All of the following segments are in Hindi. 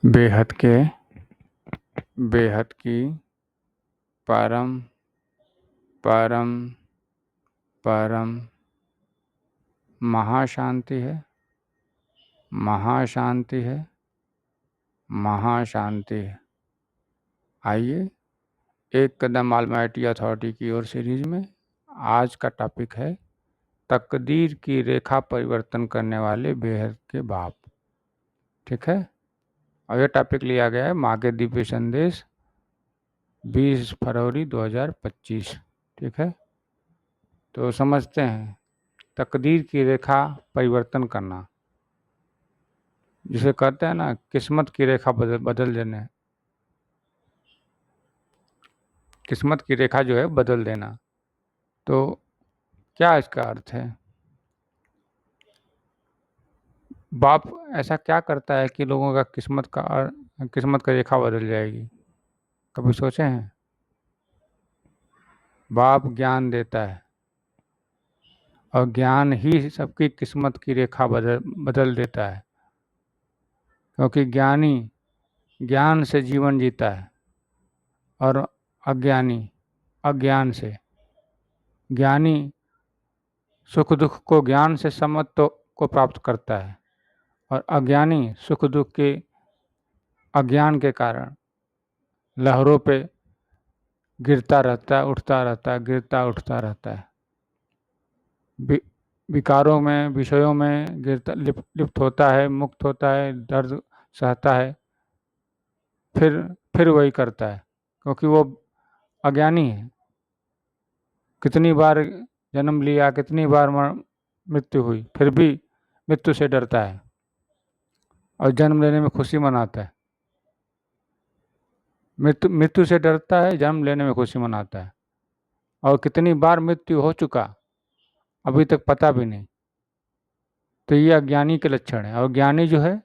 बेहद के बेहद की परम परम परम महाशांति है, महाशांति है, महाशांति है। आइए एक कदम ऑलमाइटी अथॉरिटी की ओर सीरीज में आज का टॉपिक है तकदीर की रेखा परिवर्तन करने वाले बेहद के बाप। ठीक है, और यह टॉपिक लिया गया है माँ के दिव्य संदेश 20 फरवरी 2025। ठीक है, तो समझते हैं तकदीर की रेखा परिवर्तन करना, जिसे कहते हैं ना किस्मत की रेखा बदल देने, किस्मत की रेखा जो है बदल देना। तो क्या इसका अर्थ है? बाप ऐसा क्या करता है कि लोगों का किस्मत का रेखा बदल जाएगी? कभी सोचे हैं? बाप ज्ञान देता है और ज्ञान ही सबकी किस्मत की रेखा बदल देता है, क्योंकि ज्ञानी ज्ञान से जीवन जीता है और अज्ञानी अज्ञान से। ज्ञानी सुख दुख को ज्ञान से समत्व को प्राप्त करता है और अज्ञानी सुख दुख के अज्ञान के कारण लहरों पे गिरता रहता है, उठता रहता है, गिरता उठता रहता है, विकारों में विषयों में गिरता लिप्त होता है, मुक्त होता है, दर्द सहता है, फिर वही करता है, क्योंकि वो अज्ञानी है। कितनी बार जन्म लिया, कितनी बार मृत्यु हुई, फिर भी मृत्यु से डरता है और जन्म लेने में खुशी मनाता है। मृत्यु से डरता है, जन्म लेने में खुशी मनाता है, और कितनी बार मृत्यु हो चुका अभी तक पता भी नहीं। तो ये अज्ञानी के लक्षण है। और ज्ञानी जो है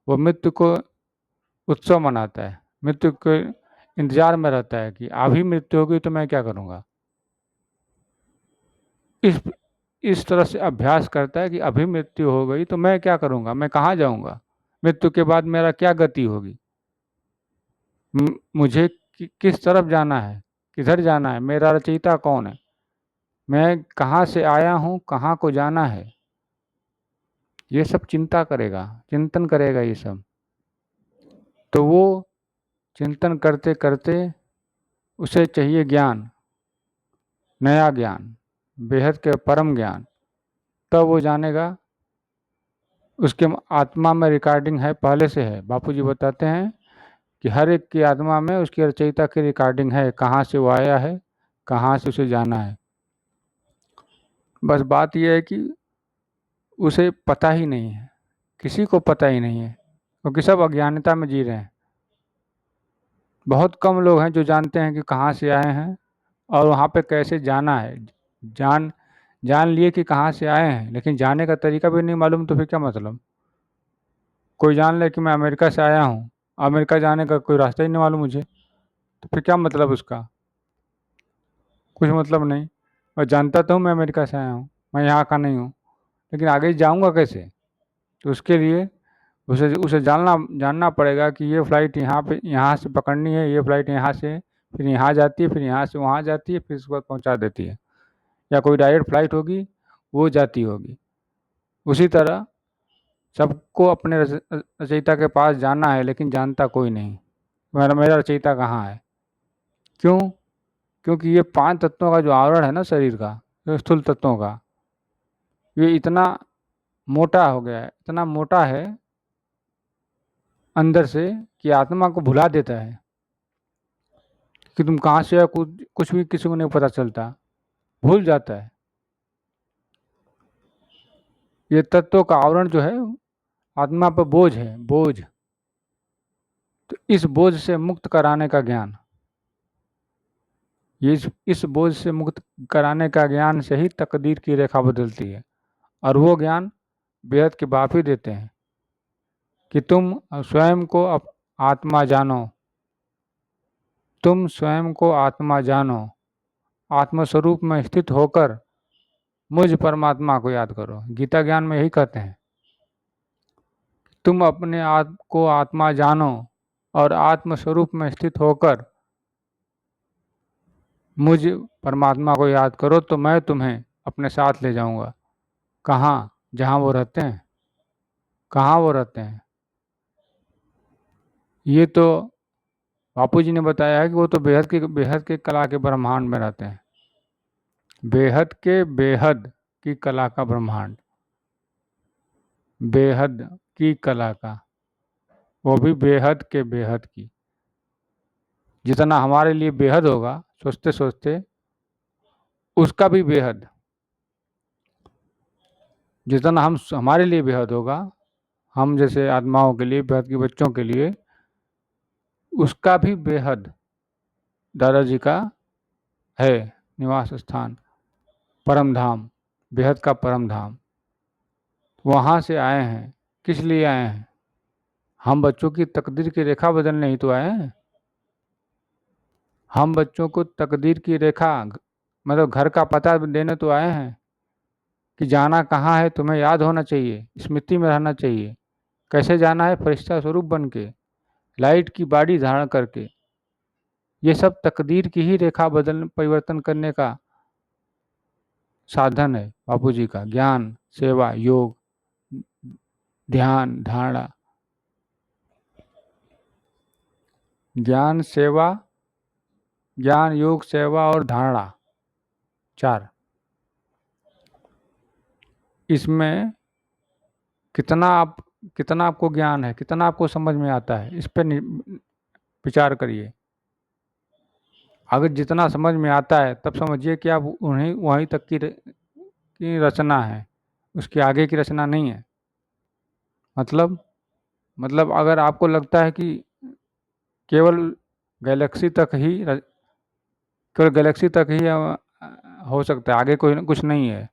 वो मृत्यु को उत्सव मनाता है, मृत्यु के इंतजार में रहता है कि अभी मृत्यु होगी तो मैं क्या करूँगा। इस तरह से अभ्यास करता है कि अभी मृत्यु हो गई तो मैं क्या करूँगा, मैं कहाँ जाऊँगा, मृत्यु के बाद मेरा क्या गति होगी, मुझे किस तरफ जाना है, किधर जाना है, मेरा रचयिता कौन है, मैं कहाँ से आया हूँ, कहाँ को जाना है। ये सब चिंता करेगा, चिंतन करेगा ये सब। तो वो चिंतन करते करते उसे चाहिए ज्ञान, नया ज्ञान, बेहद के परम ज्ञान। तब वो जानेगा। उसके आत्मा में रिकॉर्डिंग है, पहले से है। बापूजी बताते हैं कि हर एक की आत्मा में उसकी रचयिता की रिकॉर्डिंग है, कहाँ से वो आया है, कहाँ से उसे जाना है। बस बात यह है कि उसे पता ही नहीं है, किसी को पता ही नहीं है, क्योंकि सब अज्ञानता में जी रहे हैं। बहुत कम लोग हैं जो जानते हैं कि कहाँ से आए हैं और वहाँ पे कैसे जाना है। जान लिए कि कहाँ से आए हैं, लेकिन जाने का तरीका भी नहीं मालूम, तो फिर क्या मतलब। कोई जान ले कि मैं अमेरिका से आया हूँ, अमेरिका जाने का कोई रास्ता ही नहीं मालूम मुझे, तो फिर क्या मतलब उसका, कुछ मतलब नहीं। और जानता तो हूँ मैं अमेरिका से आया हूँ, मैं यहाँ का नहीं हूँ, लेकिन आगे जाऊँगा कैसे। तो उसके लिए उसे उसे जानना पड़ेगा कि ये फ़्लाइट यहाँ से पकड़नी है, ये फ़्लाइट यहाँ से फिर यहाँ जाती है, फिर यहाँ से वहाँ जाती है, फिर उसके बाद पहुँचा देती है, या कोई डायरेक्ट फ़्लाइट होगी वो जाती होगी। उसी तरह सबको अपने रचयिता के पास जाना है, लेकिन जानता कोई नहीं मेरा रचयिता कहाँ है। क्यों? क्योंकि ये 5 तत्वों का जो आवरण है ना शरीर का, स्थूल तत्वों का, ये इतना मोटा हो गया है, इतना मोटा है अंदर से कि आत्मा को भुला देता है कि तुम कहाँ से हो। कुछ भी किसी को नहीं पता चलता, भूल जाता है। ये तत्वों का आवरण जो है आत्मा पर बोझ है, बोझ। तो इस बोझ से मुक्त कराने का ज्ञान, ये इस बोझ से मुक्त कराने का ज्ञान से ही तकदीर की रेखा बदलती है। और वो ज्ञान बेहद के बाप ही देते हैं कि तुम स्वयं को आत्मा जानो, तुम स्वयं को आत्मा जानो, आत्मस्वरूप में स्थित होकर मुझ परमात्मा को याद करो। गीता ज्ञान में यही कहते हैं, तुम अपने आप को आत्मा जानो और आत्म स्वरूप में स्थित होकर मुझ परमात्मा को याद करो तो मैं तुम्हें अपने साथ ले जाऊंगा। कहाँ? जहाँ वो रहते हैं। कहाँ वो रहते हैं? ये तो बापू जी ने बताया है कि वो तो बेहद के कला के ब्रह्मांड में रहते हैं। बेहद की कला का ब्रह्मांड, बेहद की कला का, वो भी बेहद के बेहद की। जितना हमारे लिए बेहद होगा सोचते सोचते, उसका भी बेहद। जितना हमारे लिए बेहद होगा, हम जैसे आत्माओं के लिए, बेहद के बच्चों के लिए, उसका भी बेहद दादाजी का है निवास स्थान, परम धाम, बेहद का परम धाम। वहाँ से आए हैं। किस लिए आए हैं? हम बच्चों की तकदीर की रेखा बदलने ही तो आए हैं। हम बच्चों को तकदीर की रेखा, मतलब घर का पता देने तो आए हैं कि जाना कहाँ है, तुम्हें याद होना चाहिए, स्मृति में रहना चाहिए। कैसे जाना है? फरिश्ता स्वरूप बन के, लाइट की बॉडी धारण करके। ये सब तकदीर की ही रेखा परिवर्तन करने का साधन है बापू जी का। ज्ञान, सेवा, योग, ध्यान, धारणा। ज्ञान, सेवा, ज्ञान, योग, सेवा और धारणा, 4। इसमें कितना आपको ज्ञान है, कितना आपको समझ में आता है, इस पर विचार करिए। अगर जितना समझ में आता है तब समझिए कि आप उन्हीं वहीं तक की रचना है, उसके आगे की रचना नहीं है। मतलब अगर आपको लगता है कि केवल गैलेक्सी तक ही केवल गैलेक्सी तक ही हो सकता है, आगे कोई कुछ नहीं है,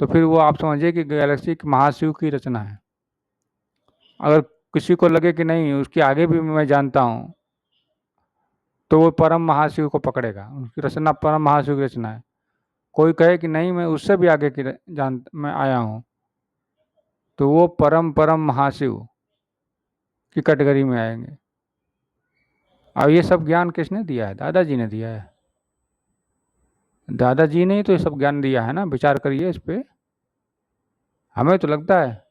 तो फिर वो आप समझिए कि गैलेक्सी महाशिव की रचना है। अगर किसी को लगे कि नहीं उसके आगे भी मैं जानता हूँ, तो वो परम महाशिव को पकड़ेगा। उनकी रचना परम महाशिव की रचना है। कोई कहे कि नहीं मैं उससे भी आगे की मैं आया हूँ, तो वो परम परम महाशिव की कैटेगरी में आएंगे। और ये सब ज्ञान किसने दिया है? दादाजी ने दिया है। दादाजी ने ही तो ये सब ज्ञान दिया है ना। विचार करिए इस पे। हमें तो लगता है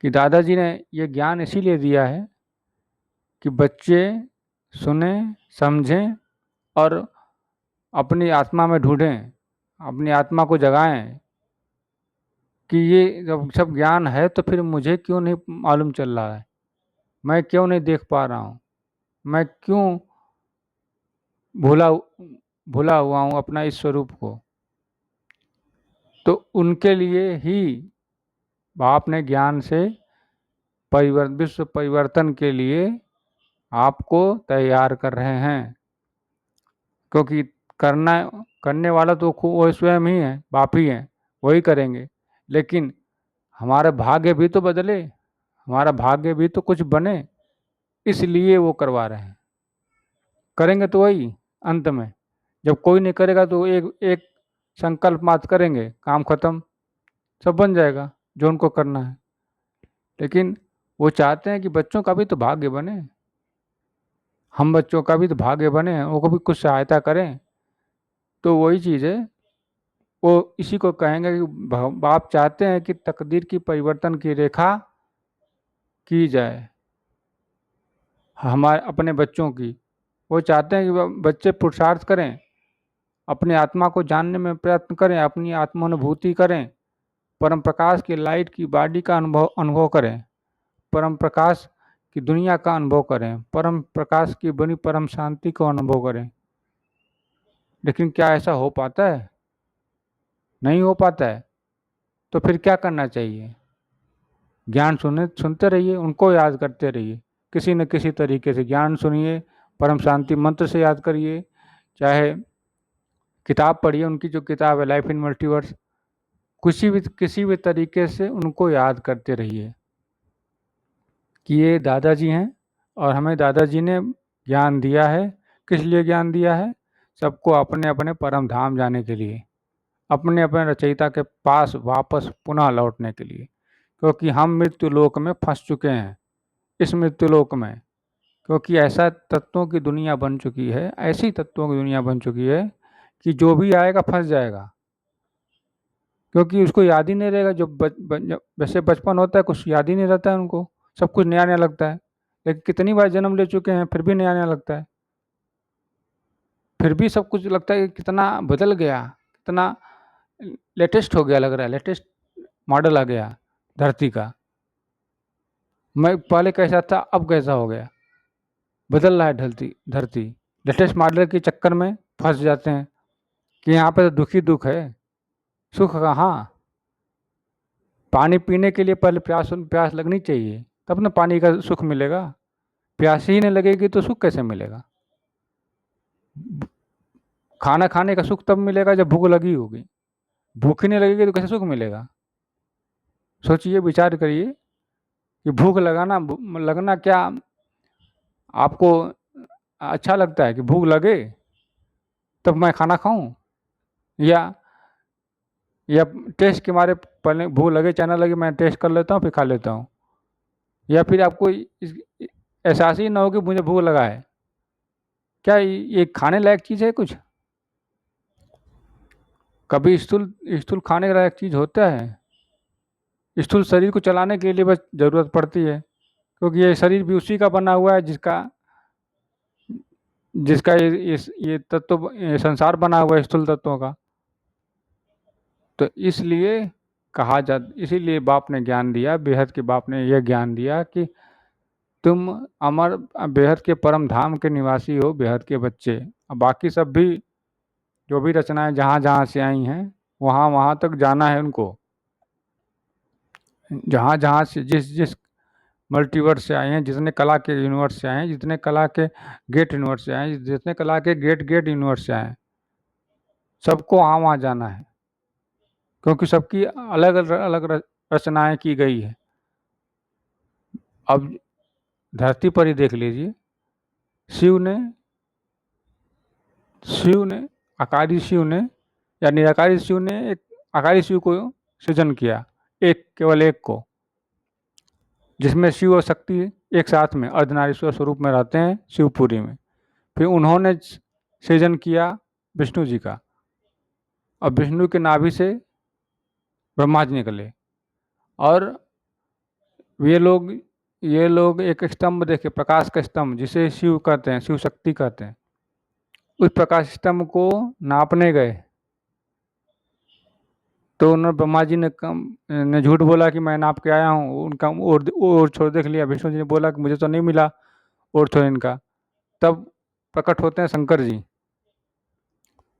कि दादाजी ने ये ज्ञान इसीलिए दिया है कि बच्चे सुने, समझें और अपनी आत्मा में ढूंढें, अपनी आत्मा को जगाएं कि ये जब सब ज्ञान है तो फिर मुझे क्यों नहीं मालूम चल रहा है, मैं क्यों नहीं देख पा रहा हूँ, मैं क्यों भूला भूला हुआ हूँ अपना इस स्वरूप को। तो उनके लिए ही बाप ने ज्ञान से विश्व परिवर्तन के लिए आपको तैयार कर रहे हैं। क्योंकि करने वाला तो वो स्वयं ही है, बाप ही है, वही करेंगे। लेकिन हमारा भाग्य भी तो बदले, हमारा भाग्य भी तो कुछ बने, इसलिए वो करवा रहे हैं। करेंगे तो वही अंत में। जब कोई नहीं करेगा तो एक एक संकल्प मात्र करेंगे, काम खत्म, सब बन जाएगा जो उनको करना है। लेकिन वो चाहते हैं कि बच्चों का भी तो भाग्य बने, हम बच्चों का भी तो भाग्य बने, उनको भी कुछ सहायता करें। तो वही चीज़ है, वो इसी को कहेंगे कि बाप चाहते हैं कि तकदीर की परिवर्तन की रेखा की जाए हमारे अपने बच्चों की। वो चाहते हैं कि बच्चे पुरुषार्थ करें, अपनी आत्मा को जानने में प्रयत्न करें, अपनी आत्मानुभूति करें, परम प्रकाश की लाइट की बॉडी का अनुभव करें, परम प्रकाश की दुनिया का अनुभव करें, परम प्रकाश की बनी परम शांति को अनुभव करें। लेकिन क्या ऐसा हो पाता है? नहीं हो पाता है। तो फिर क्या करना चाहिए? ज्ञान सुनते रहिए, उनको याद करते रहिए, किसी न किसी तरीके से ज्ञान सुनिए, परम शांति मंत्र से याद करिए, चाहे किताब पढ़िए, उनकी जो किताब है लाइफ इन मल्टीवर्स, किसी भी तरीके से उनको याद करते रहिए कि ये दादाजी हैं और हमें दादाजी ने ज्ञान दिया है। किस लिए ज्ञान दिया है? सबको अपने अपने परम धाम जाने के लिए, अपने अपने रचयिता के पास वापस पुनः लौटने के लिए। क्योंकि हम मृत्यु लोक में फंस चुके हैं, इस मृत्यु लोक में, क्योंकि ऐसा तत्वों की दुनिया बन चुकी है, ऐसी तत्वों की दुनिया बन चुकी है कि जो भी आएगा फंस जाएगा, क्योंकि उसको याद ही नहीं रहेगा। वैसे बचपन होता है, कुछ याद ही नहीं रहता है उनको, सब कुछ नया नया लगता है। लेकिन कितनी बार जन्म ले चुके हैं फिर भी नया नया लगता है, फिर भी सब कुछ लगता है कि कितना बदल गया, कितना लेटेस्ट हो गया, लग रहा है लेटेस्ट मॉडल आ गया धरती का। मैं पहले कैसा था अब कैसा हो गया, बदल रहा है धरती। लेटेस्ट मॉडल के चक्कर में फंस जाते हैं कि यहाँ पे तो दुख ही दुख है, सुख कहाँ। पानी पीने के लिए पहले प्यास लगनी चाहिए, तब ना पानी का सुख मिलेगा। प्यास ही नहीं लगेगी तो सुख कैसे मिलेगा। खाना खाने का सुख तब मिलेगा जब भूख लगी होगी, भूख ही नहीं लगेगी तो कैसे सुख मिलेगा। सोचिए, विचार करिए कि भूख लगना क्या आपको अच्छा लगता है कि भूख लगे तब मैं खाना खाऊं, या टेस्ट के मारे पहले भूख लगे चाहे ना लगे मैं टेस्ट कर लेता हूँ फिर खा लेता हूँ, या फिर आपको एहसास ही ना हो कि मुझे भूख लगा है। क्या ये खाने लायक चीज़ है कुछ? कभी स्थूल खाने लायक चीज़ होता है? स्थूल शरीर को चलाने के लिए बस ज़रूरत पड़ती है, क्योंकि ये शरीर भी उसी का बना हुआ है जिसका ये तत्व, ये संसार बना हुआ है स्थूल तत्वों का। तो इसलिए इसीलिए बाप ने ज्ञान दिया, बेहद के बाप ने यह ज्ञान दिया कि तुम अमर बेहद के परम धाम के निवासी हो, बेहद के बच्चे। अब बाकी सब भी जो भी रचनाएं जहाँ जहाँ से आई हैं वहाँ वहाँ तक जाना है उनको, जहाँ जहाँ से जिस जिस मल्टीवर्स से आए हैं, जितने कला के यूनिवर्स से आए हैं, जितने कला के गेट यूनिवर्स से आए हैं, जितने कला के गेट यूनिवर्स से आए हैं, सबको वहाँ वहाँ जाना है, क्योंकि सबकी अलग अलग रचनाएं की गई है। अब धरती पर ही देख लीजिए, शिव ने आकारी शिव ने या निराकारी शिव ने एक आकारी शिव को सृजन किया, केवल एक को, जिसमें शिव और शक्ति एक साथ में अर्धनारीश्वर स्वरूप में रहते हैं शिवपुरी में। फिर उन्होंने सृजन किया विष्णु जी का, और विष्णु के नाभि से ब्रह्मा जी निकले, और ये लोग एक स्तंभ देखे, प्रकाश का स्तंभ, जिसे शिव कहते हैं, शिव शक्ति कहते हैं। उस प्रकाश स्तंभ को नापने गए तो उन्होंने ब्रह्मा जी ने झूठ बोला कि मैं नाप के आया हूँ, उनका और छोड़ देख लिया। विष्णु जी ने बोला कि मुझे तो नहीं मिला और छोड़ इनका। तब प्रकट होते हैं शंकर जी,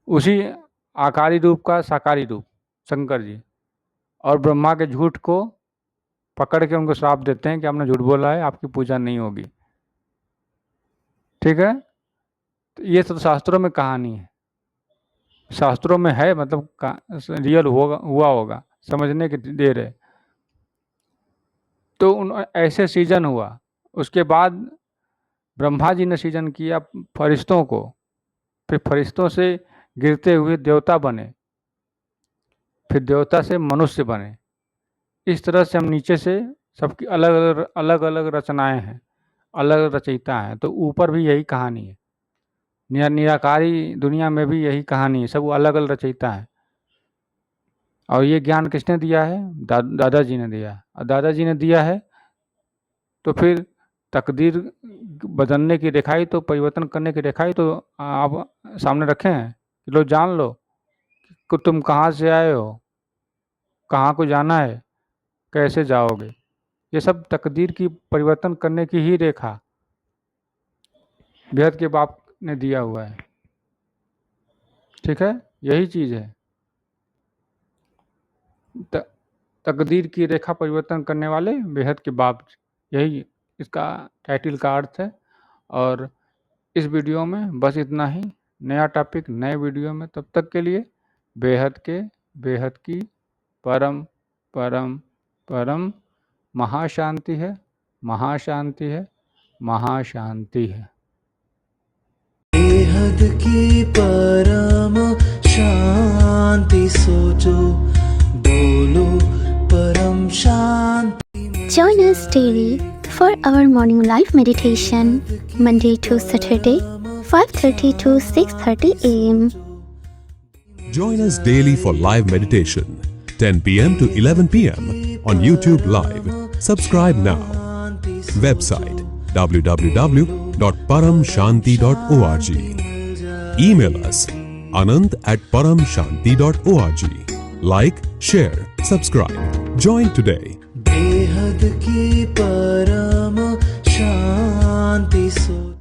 उसी आकारी रूप का साकारी रूप शंकर जी, और ब्रह्मा के झूठ को पकड़ के उनको श्राप देते हैं कि आपने झूठ बोला है, आपकी पूजा नहीं होगी। ठीक है, तो ये सब शास्त्रों में कहानी है, शास्त्रों में है, मतलब रियल हुआ होगा, समझने की देर है। तो ऐसे सृजन हुआ। उसके बाद ब्रह्मा जी ने सृजन किया फरिश्तों को, फिर फरिश्तों से गिरते हुए देवता बने, फिर देवता से मनुष्य बने। इस तरह से हम नीचे से सबकी अलग अलग रचनाएं हैं, अलग रचयिता हैं। तो ऊपर भी यही कहानी है, निराकारी दुनिया में भी यही कहानी है, सब अलग अलग रचयिता है। और ये ज्ञान किसने दिया है? दादाजी ने दिया है। और दादाजी ने दिया है तो फिर तकदीर बदलने की रेखाई, तो परिवर्तन करने की रेखाई तो आप सामने रखे हैं कि लो जान लो कि तुम कहाँ से आए हो, कहाँ को जाना है, कैसे जाओगे। ये सब तकदीर की परिवर्तन करने की ही रेखा बेहद के बाप ने दिया हुआ है। ठीक है, यही चीज़ है, तकदीर की रेखा परिवर्तन करने वाले बेहद के बाप, यही इसका टाइटल का अर्थ है। और इस वीडियो में बस इतना ही। नया टॉपिक नए वीडियो में, तब तक के लिए बेहद की परम परम परम महाशांति है, महाशांति है, महाशांति है। बेहद की परम शांति सोचो, बोलो परम शांति। Join us daily for our morning live meditation, Monday to Saturday, 5:30 to 6:30 a.m. Join us daily for live meditation, 10 p.m. to 11 p.m. on YouTube Live. Subscribe now. Website www.paramshanti.org. Email us anand@paramshanti.org. Like, share, subscribe. Join today. बेहद की परम शांति सो